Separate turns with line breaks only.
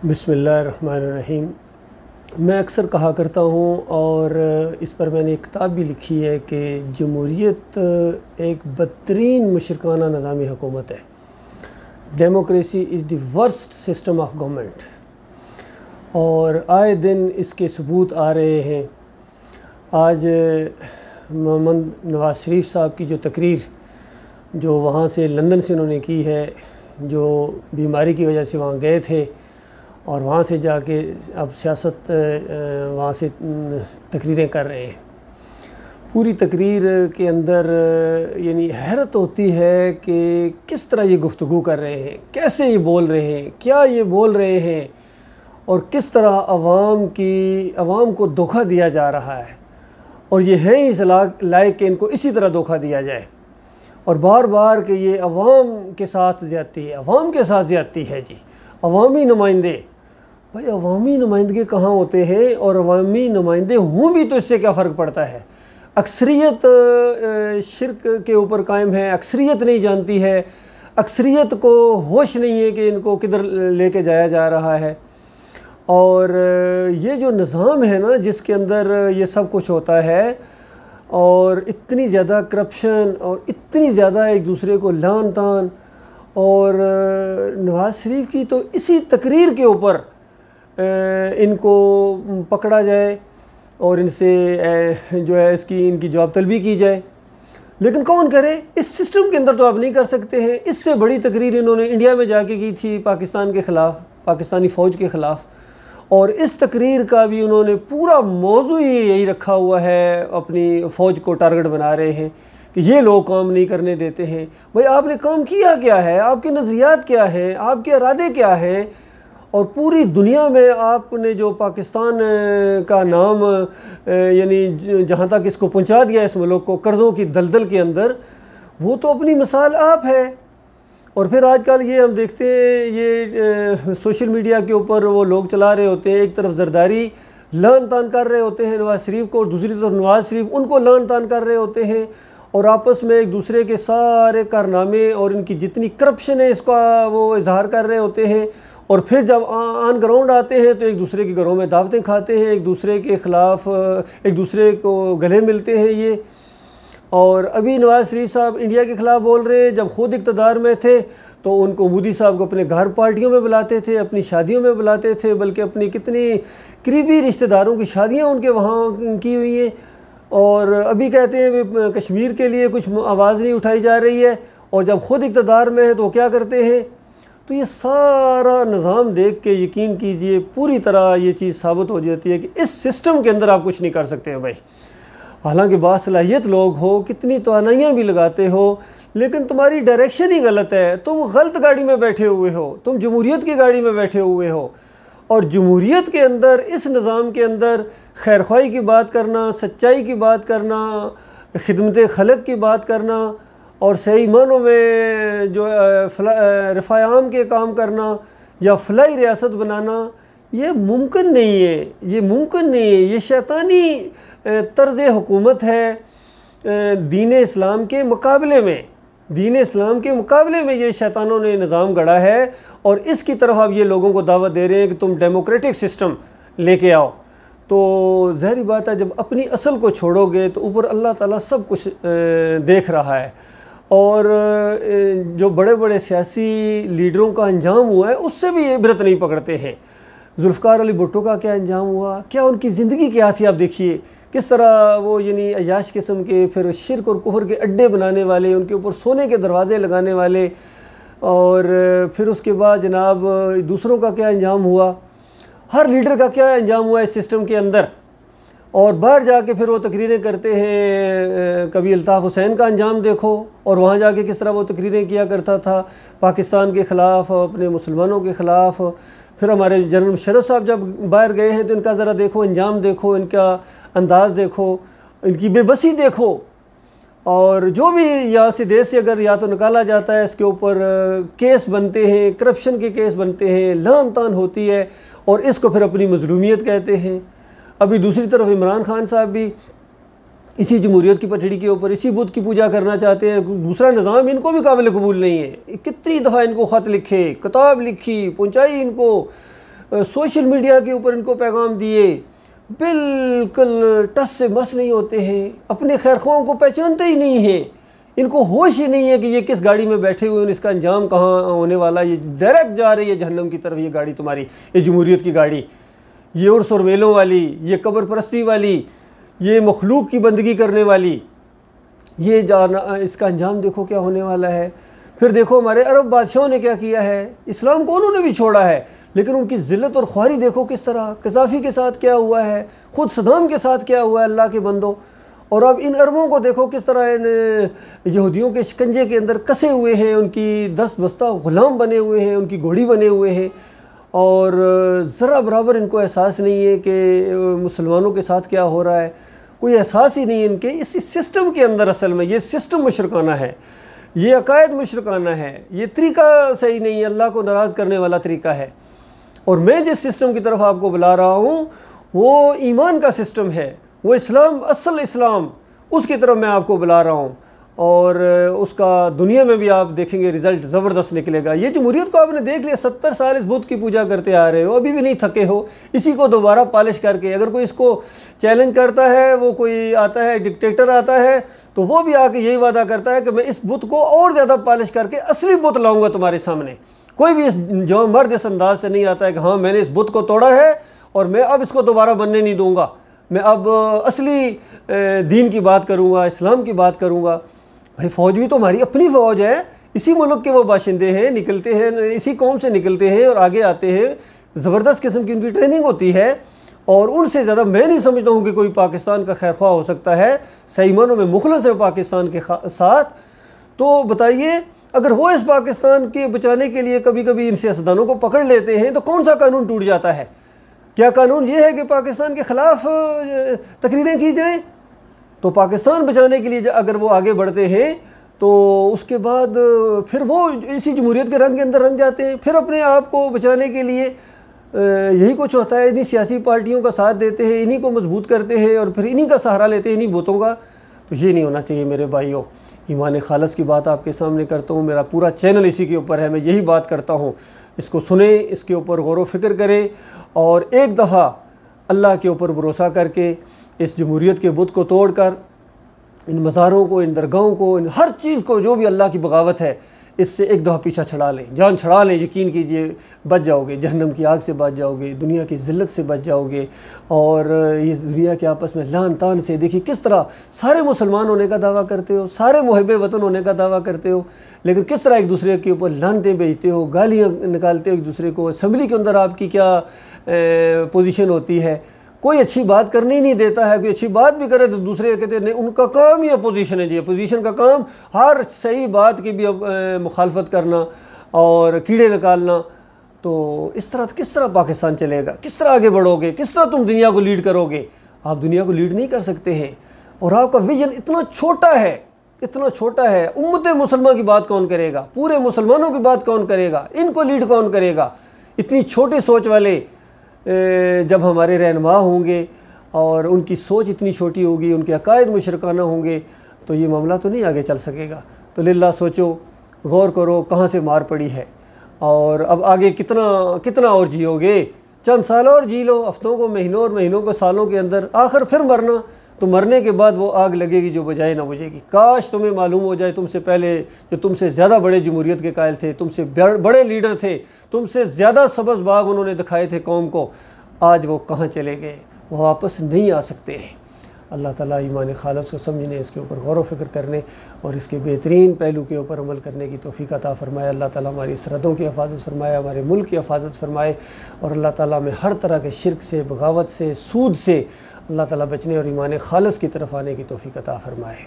بسم اللہ الرحمن الرحیم۔ میں اکثر کہا کرتا ہوں اور اس پر میں نے ایک کتاب بھی لکھی ہے کہ جمہوریت ایک بدترین مشرکانہ نظامی حکومت ہے۔ Democracy is the worst system of government, اور آئے دن اس کے ثبوت آ رہے ہیں۔ آج محمد نواز شریف صاحب کی جو تقریر جو وہاں سے لندن سے انہوں نے کی ہے، جو بیماری کی وجہ سے وہاں گئے تھے اور وہاں سے جا کے اب سیاست وہاں سے تقریریں کر رہے ہیں، پوری تقریر کے اندر یعنی حیرت ہوتی ہے کہ کس طرح یہ گفتگو کر رہے ہیں، کیسے یہ بول رہے ہیں، کیا یہ بول رہے ہیں، اور کس طرح عوام کو دھوکہ دیا جا رہا ہے، اور یہ ہیں اس لائق کہ ان کو اسی طرح دھوکہ دیا جائے، اور بار بار کہ یہ عوام کے ساتھ زیادتی ہے، عوام کے ساتھ زیادتی ہے جی، عوامی نمائندے۔ بھائی عوامی نمائندگی کہاں ہوتے ہیں، اور عوامی نمائندے ہوں بھی تو اس سے کیا فرق پڑتا ہے؟ اکثریت شرک کے اوپر قائم ہے، اکثریت نہیں جانتی ہے، اکثریت کو ہوش نہیں ہے کہ ان کو کدھر لے کے جایا جا رہا ہے۔ اور یہ جو نظام ہے نا جس کے اندر یہ سب کچھ ہوتا ہے، اور اتنی زیادہ کرپشن اور اتنی زیادہ ایک دوسرے کو لعن طعن، اور نواز شریف کی تو اسی تقریر کے اوپر ان کو پکڑا جائے اور ان سے جو ہے ان کی جواب طلبی کی جائے، لیکن کون کرے؟ اس سسٹم کے اندر تو آپ نہیں کر سکتے ہیں۔ اس سے بڑی تقریر انہوں نے انڈیا میں جا کے کی تھی پاکستان کے خلاف، پاکستانی فوج کے خلاف، اور اس تقریر کا بھی انہوں نے پورا موضوع ہی یہی رکھا ہوا ہے، اپنی فوج کو ٹارگٹ بنا رہے ہیں کہ یہ لوگ کام نہیں کرنے دیتے ہیں۔ بھائی آپ نے کام کیا ہے؟ آپ کے نظریات کیا ہیں؟ آپ کے ارادے کیا ہیں؟ اور پوری دنیا میں آپ نے جو پاکستان کا نام یعنی جہاں تک اس کو پہنچا دیا اس ملک کو قرضوں کی دلدل کے اندر، وہ تو اپنی مثال آپ ہے۔ اور پھر آج کل یہ ہم دیکھتے ہیں، یہ سوشل میڈیا کے اوپر وہ لوگ چلا رہے ہوتے ہیں، ایک طرف زرداری لعن طعن کر رہے ہوتے ہیں نواز شریف کو، اور دوسری طرف نواز شریف ان کو لعن طعن کر رہے ہوتے ہیں، اور آپس میں ایک دوسرے کے سارے کارنامے اور ان کی جتنی کرپشن ہے اس کا وہ اظہار کر رہے ہوتے ہیں، اور پھر جب آن گراؤنڈ آتے ہیں تو ایک دوسرے کے گھروں میں دعوتیں کھاتے ہیں، ایک دوسرے کے خلاف ایک دوسرے کو گلے ملتے ہیں یہ۔ اور ابھی نواز شریف صاحب انڈیا کے خلاف بول رہے ہیں، جب خود اقتدار میں تھے تو ان کو مودی صاحب کو اپنے گھر پارٹیوں میں بلاتے تھے، اپنی شادیوں میں بلاتے تھے، بلکہ اپنی کتنی قریبی رشتہ داروں کی شادیاں ان کے وہاں کی ہوئی ہیں، اور ابھی کہتے ہیں کہ کشمیر کے لیے کچھ آواز نہیں اٹھائی جا رہی ہے، اور جب خود اقتدار میں ہے تو وہ کیا کرتے ہیں؟ تو یہ سارا نظام دیکھ کے یقین کیجئے پوری طرح یہ چیز ثابت ہو جاتی ہے کہ اس سسٹم کے اندر آپ کچھ نہیں کر سکتے ہیں بھائی، حالانکہ باصلاحیت لوگ ہو، کتنی توانائیاں بھی لگاتے ہو، لیکن تمہاری ڈائریکشن ہی غلط ہے، تم غلط گاڑی میں بیٹھے ہوئے ہو، تم جمہوریت کی گاڑی میں بیٹھے ہوئے ہو، اور جمہوریت کے اندر اس نظام کے اندر خیر خواہی کی بات کرنا، سچائی کی بات کرنا، خدمت خلق کی بات کرنا، اور صحیح معنوں میں جو رفع عام کے کام کرنا یا فلاحی ریاست بنانا، یہ ممکن نہیں ہے، یہ ممکن نہیں ہے، یہ شیطانی طرز حکومت ہے دین اسلام کے مقابلے میں، دین اسلام کے مقابلے میں یہ شیطانوں نے نظام گڑھا ہے، اور اس کی طرف اب یہ لوگوں کو دعوت دے رہے ہیں کہ تم ڈیموکریٹک سسٹم لے کے آؤ۔ تو ظاہری بات ہے جب اپنی اصل کو چھوڑو گے تو اوپر اللہ تعالیٰ سب کچھ دیکھ رہا ہے، اور جو بڑے بڑے سیاسی لیڈروں کا انجام ہوا ہے اس سے بھی عبرت نہیں پکڑتے ہیں۔ ذوالفقار علی بھٹو کا کیا انجام ہوا، کیا ان کی زندگی کیا تھی، آپ دیکھیے کس طرح وہ یعنی عیاش قسم کے پھر شرک اور کفر کے اڈے بنانے والے، ان کے اوپر سونے کے دروازے لگانے والے، اور پھر اس کے بعد جناب دوسروں کا کیا انجام ہوا، ہر لیڈر کا کیا انجام ہوا اس سسٹم کے اندر۔ اور باہر جا کے پھر وہ تقریریں کرتے ہیں، کبھی الطاف حسین کا انجام دیکھو، اور وہاں جا کے کس طرح وہ تقریریں کیا کرتا تھا پاکستان کے خلاف، اپنے مسلمانوں کے خلاف۔ پھر ہمارے جنرل مشرف صاحب جب باہر گئے ہیں تو ان کا ذرا دیکھو انجام دیکھو، ان کا انداز دیکھو، ان کی بے بسی دیکھو، اور جو بھی یہاں سے دیش سے اگر یا تو نکالا جاتا ہے اس کے اوپر کیس بنتے ہیں، کرپشن کے کیس بنتے ہیں، لعن طعن ہوتی ہے، اور اس کو پھر اپنی مظلومیت کہتے ہیں۔ ابھی دوسری طرف عمران خان صاحب بھی اسی جمہوریت کی پچھڑی کے اوپر اسی بدھ کی پوجا کرنا چاہتے ہیں، دوسرا نظام ان کو بھی قابل قبول نہیں ہے۔ کتنی دفعہ ان کو خط لکھے، کتاب لکھی، پہنچائی ان کو، سوشل میڈیا کے اوپر ان کو پیغام دیے، بالکل ٹس سے مس نہیں ہوتے ہیں، اپنے خیر خواہوں کو پہچانتے ہی نہیں ہیں، ان کو ہوش ہی نہیں ہے کہ یہ کس گاڑی میں بیٹھے ہوئے ہیں، اس کا انجام کہاں ہونے والا، یہ ڈائریکٹ جا رہی ہے جہنم کی طرف یہ گاڑی تمہاری، یہ جمہوریت کی گاڑی، یہ عرس اور میلوں والی، یہ قبر پرستی والی، یہ مخلوق کی بندگی کرنے والی، یہ جانا، اس کا انجام دیکھو کیا ہونے والا ہے۔ پھر دیکھو ہمارے عرب بادشاہوں نے کیا کیا ہے، اسلام کو انہوں نے بھی چھوڑا ہے، لیکن ان کی ذلت اور خواری دیکھو کس طرح، قذافی کے ساتھ کیا ہوا ہے، خود صدام کے ساتھ کیا ہوا ہے اللہ کے بندوں، اور اب ان عربوں کو دیکھو کس طرح ان یہودیوں کے شکنجے کے اندر کسے ہوئے ہیں، ان کی دست بستہ غلام بنے ہوئے ہیں، ان کی گھوڑی بنے ہوئے ہیں، اور ذرا برابر ان کو احساس نہیں ہے کہ مسلمانوں کے ساتھ کیا ہو رہا ہے، کوئی احساس ہی نہیں ان کے اس سسٹم کے اندر۔ اصل میں یہ سسٹم مشرکانہ ہے، یہ عقائد مشرکانہ ہے، یہ طریقہ صحیح نہیں ہے، اللہ کو ناراض کرنے والا طریقہ ہے۔ اور میں جس سسٹم کی طرف آپ کو بلا رہا ہوں وہ ایمان کا سسٹم ہے، وہ اسلام، اصل اسلام، اس کی طرف میں آپ کو بلا رہا ہوں، اور اس کا دنیا میں بھی آپ دیکھیں گے رزلٹ زبردست نکلے گا۔ یہ جمہوریت کو آپ نے دیکھ لیا، 70 سال اس بدھ کی پوجا کرتے آ رہے ہو، ابھی بھی نہیں تھکے ہو، اسی کو دوبارہ پالش کر کے، اگر کوئی اس کو چیلنج کرتا ہے، وہ کوئی آتا ہے ڈکٹیٹر آتا ہے تو وہ بھی آ کے یہی وعدہ کرتا ہے کہ میں اس بت کو اور زیادہ پالش کر کے اصلی بت لاؤں گا تمہارے سامنے۔ کوئی بھی جو مرد اس انداز سے نہیں آتا ہے کہ ہاں میں نے اس بت کو توڑا ہے اور میں اب اس کو دوبارہ بننے نہیں دوں گا، میں اب اصلی دین کی بات کروں گا، اسلام کی بات کروں گا۔ بھائی فوج بھی تو ہماری اپنی فوج ہے، اسی ملک کے وہ باشندے ہیں، نکلتے ہیں اسی قوم سے نکلتے ہیں اور آگے آتے ہیں، زبردست قسم کی ان کی ٹریننگ ہوتی ہے، اور ان سے زیادہ میں نہیں سمجھتا ہوں کہ کوئی پاکستان کا خیر خواہ ہو سکتا ہے، صحیح معنوں میں مخلص ہے پاکستان کے ساتھ۔ تو بتائیے اگر وہ اس پاکستان کے بچانے کے لیے کبھی کبھی ان سیاستدانوں کو پکڑ لیتے ہیں تو کون سا قانون ٹوٹ جاتا ہے؟ کیا قانون یہ ہے کہ پاکستان کے خلاف تقریریں کی جائیں؟ تو پاکستان بچانے کے لیے اگر وہ آگے بڑھتے ہیں تو اس کے بعد پھر وہ اسی جمہوریت کے رنگ کے اندر رنگ جاتے ہیں، پھر اپنے آپ کو بچانے کے لیے یہی کچھ ہوتا ہے، انہی سیاسی پارٹیوں کا ساتھ دیتے ہیں، انہی کو مضبوط کرتے ہیں اور پھر انہی کا سہارا لیتے ہیں، انہی بتوں کا۔ تو یہ نہیں ہونا چاہیے میرے بھائیوں۔ ایمان خالص کی بات آپ کے سامنے کرتا ہوں، میرا پورا چینل اسی کے اوپر ہے، میں یہی بات کرتا ہوں، اس کو سنیں، اس کے اوپر غور و فکر کریں، اور ایک دفعہ اللہ کے اوپر بھروسہ کر کے اس جمہوریت کے بت کو توڑ کر ان مزاروں کو، ان درگاہوں کو، ان ہر چیز کو جو بھی اللہ کی بغاوت ہے، اس سے ایک دفعہ پیچھا چھڑا لیں، جان چھڑا لیں، یقین کیجئے بچ جاؤ گے، جہنم کی آگ سے بچ جاؤ گے، دنیا کی ذلت سے بچ جاؤ گے، اور اس دنیا کے آپس میں لعن طعن سے۔ دیکھیے کس طرح سارے مسلمان ہونے کا دعویٰ کرتے ہو، سارے محب وطن ہونے کا دعویٰ کرتے ہو، لیکن کس طرح ایک دوسرے کے اوپر لعنتیں بھیجتے ہو، گالیاں نکالتے ہو ایک دوسرے کو۔ اسمبلی کے اندر آپ کی کیا پوزیشن ہوتی ہے؟ کوئی اچھی بات کرنے ہی نہیں دیتا ہے، کوئی اچھی بات بھی کرے تو دوسرے کہتے ہیں نہیں ان کا کام ہی اپوزیشن ہے جی، اپوزیشن کا کام ہر صحیح بات کی بھی مخالفت کرنا اور کیڑے نکالنا۔ تو اس طرح کس طرح پاکستان چلے گا؟ کس طرح آگے بڑھو گے؟ کس طرح تم دنیا کو لیڈ کرو گے؟ آپ دنیا کو لیڈ نہیں کر سکتے ہیں، اور آپ کا ویژن اتنا چھوٹا ہے، اتنا چھوٹا ہے۔ امت مسلمہ کی بات کون کرے گا؟ پورے مسلمانوں کی بات کون کرے گا؟ ان کو لیڈ کون کرے گا؟ اتنی چھوٹی سوچ والے جب ہمارے رہنما ہوں گے اور ان کی سوچ اتنی چھوٹی ہوگی، ان کے عقائد مشرکانہ ہوں گے، تو یہ معاملہ تو نہیں آگے چل سکے گا۔ تو للہ سوچو، غور کرو کہاں سے مار پڑی ہے، اور اب آگے کتنا اور جیو گے؟ چند سال اور جی لو، ہفتوں کو، مہینوں اور مہینوں کو، سالوں کے اندر، آخر پھر مرنا۔ تو مرنے کے بعد وہ آگ لگے گی جو بجائے نہ بجھے گی۔ کاش تمہیں معلوم ہو جائے، تم سے پہلے جو تم سے زیادہ بڑے جمہوریت کے قائل تھے، تم سے بڑے لیڈر تھے، تم سے زیادہ سبز باغ انہوں نے دکھائے تھے قوم کو، آج وہ کہاں چلے گئے؟ وہ واپس نہیں آ سکتے ہیں۔ اللہ تعالیٰ ایمان خالص کو سمجھنے، اس کے اوپر غور و فکر کرنے اور اس کے بہترین پہلو کے اوپر عمل کرنے کی توفیق عطا فرمائے۔ اللہ تعالیٰ ہماری سرحدوں کی حفاظت فرمائے، ہمارے ملک کی حفاظت فرمائے، اور اللہ تعالیٰ میں ہر طرح کے شرک سے، بغاوت سے، سود سے اللہ تعالیٰ بچنے اور ایمان خالص کی طرف آنے کی توفیق عطا فرمائے۔